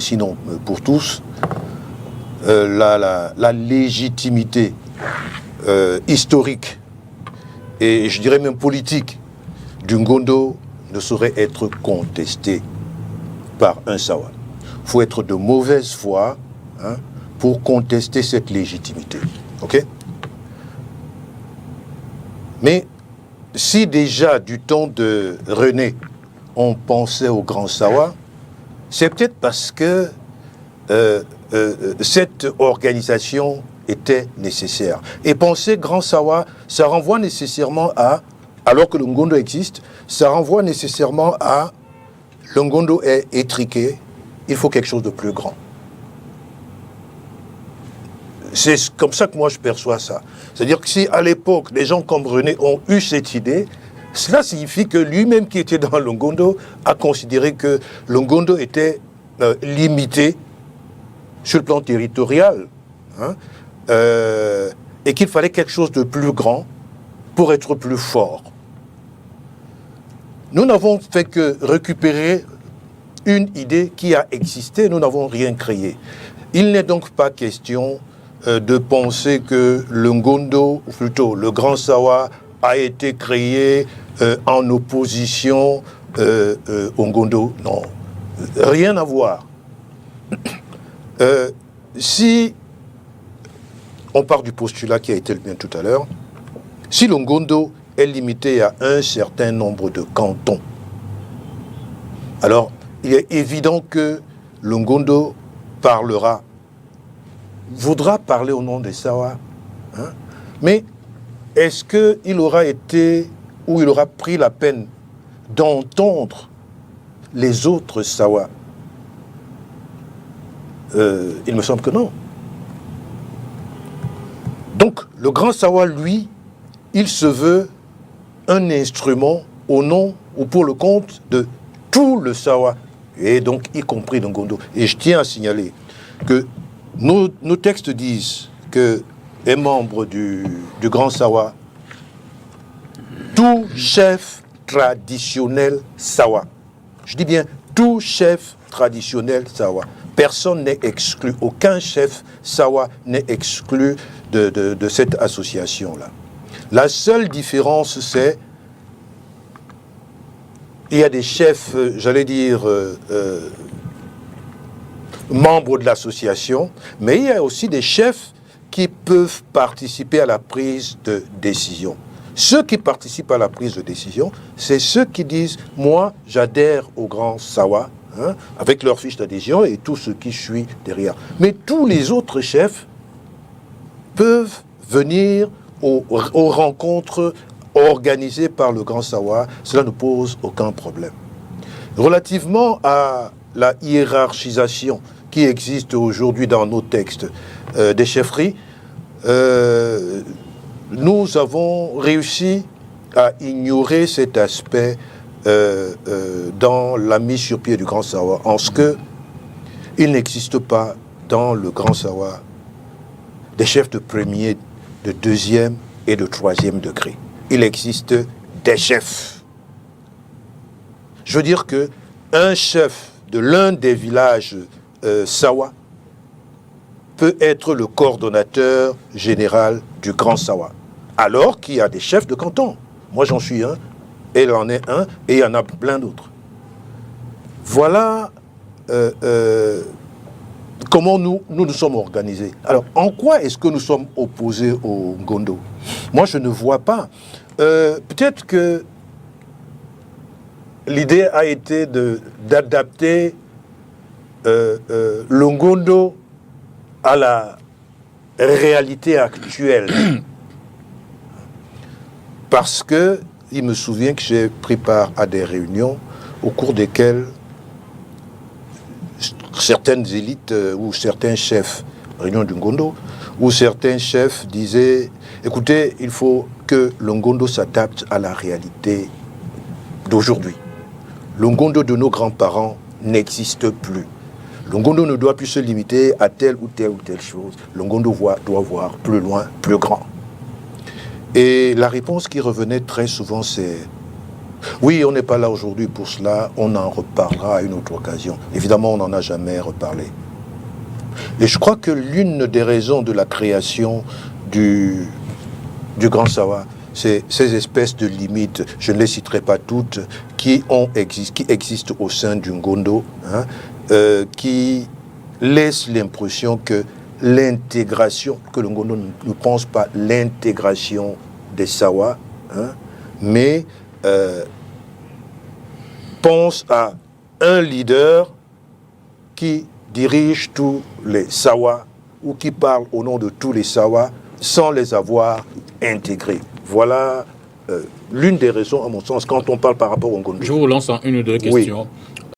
sinon pour tous, la légitimité historique et je dirais même politique du Ngondo ne saurait être contestée par un Sawa. Il faut être de mauvaise foi pour contester cette légitimité. Ok? Mais si déjà du temps de René, on pensait au Grand Sawa, c'est peut-être parce que cette organisation était nécessaire. Et penser Grand Sawa, ça renvoie nécessairement à, alors que le Ngondo existe, ça renvoie nécessairement à le Ngondo est étriqué, il faut quelque chose de plus grand. C'est comme ça que moi je perçois ça. C'est-à-dire que si à l'époque, les gens comme René ont eu cette idée, cela signifie que lui-même qui était dans le Ngondo a considéré que le Ngondo était limité sur le plan territorial, et qu'il fallait quelque chose de plus grand pour être plus fort. Nous n'avons fait que récupérer une idée qui a existé, nous n'avons rien créé. Il n'est donc pas question de penser que le Ngondo, ou plutôt le Grand Sawa, a été créé en opposition au Ngondo. Non, rien à voir. Si on part du postulat qui a été le mien tout à l'heure, si le Ngondo est limité à un certain nombre de cantons, alors il est évident que le Ngondo voudra parler au nom des Sawa. Mais est-ce qu'il aura été, ou il aura pris la peine d'entendre les autres Sawa? Il me semble que non. Donc, le Grand Sawa, lui, il se veut un instrument au nom ou pour le compte de tout le Sawa, et donc y compris le Ngondo. Et je tiens à signaler que nos textes disent que les membres du Grand Sawa, tout chef traditionnel Sawa, je dis bien tout chef traditionnel Sawa, personne n'est exclu, aucun chef Sawa n'est exclu de cette association-là. La seule différence, c'est il y a des chefs, j'allais dire, membres de l'association, mais il y a aussi des chefs qui peuvent participer à la prise de décision. Ceux qui participent à la prise de décision, c'est ceux qui disent « moi, j'adhère au Grand Sawa », avec leur fiche d'adhésion et tout ce qui suit derrière. Mais tous les autres chefs peuvent venir aux rencontres organisées par le Grand Sawa, cela ne pose aucun problème. Relativement à la hiérarchisation qui existe aujourd'hui dans nos textes des chefferies, nous avons réussi à ignorer cet aspect dans la mise sur pied du Grand Sawa, en ce que il n'existe pas dans le Grand Sawa des chefs de premier, de deuxième et de troisième degré. Il existe des chefs. Je veux dire que un chef de l'un des villages Sawa peut être le coordonnateur général du Grand Sawa, alors qu'il y a des chefs de canton. Moi, j'en suis un, et il en est un, et il y en a plein d'autres. Voilà comment nous sommes organisés. Alors, en quoi est-ce que nous sommes opposés au Ngondo? Moi, je ne vois pas. Peut-être que l'idée a été d'adapter le Ngondo à la réalité actuelle. Parce que, il me souvient que j'ai pris part à des réunions au cours desquelles certaines élites ou certains chefs, réunions du Ngondo, où certains chefs disaient « Écoutez, il faut que le Ngondo s'adapte à la réalité d'aujourd'hui. Le Ngondo de nos grands-parents n'existe plus. Le Ngondo ne doit plus se limiter à telle ou telle chose. Le Ngondo doit voir plus loin, plus grand. » Et la réponse qui revenait très souvent, c'est Oui, on n'est pas là aujourd'hui pour cela. On en reparlera à une autre occasion. Évidemment, on n'en a jamais reparlé. Et je crois que l'une des raisons de la création du Grand Sawa, c'est ces espèces de limites, je ne les citerai pas toutes, qui existent au sein du Ngondo, hein, qui laissent l'impression que l'intégration, que le Ngondo ne pense pas l'intégration des Sawa, hein, mais pense à un leader qui dirige tous les Sawa ou qui parle au nom de tous les Sawa sans les avoir intégrés. Voilà l'une des raisons, à mon sens, quand on parle par rapport au Ngondo. Je vous lance en une ou deux questions. Oui.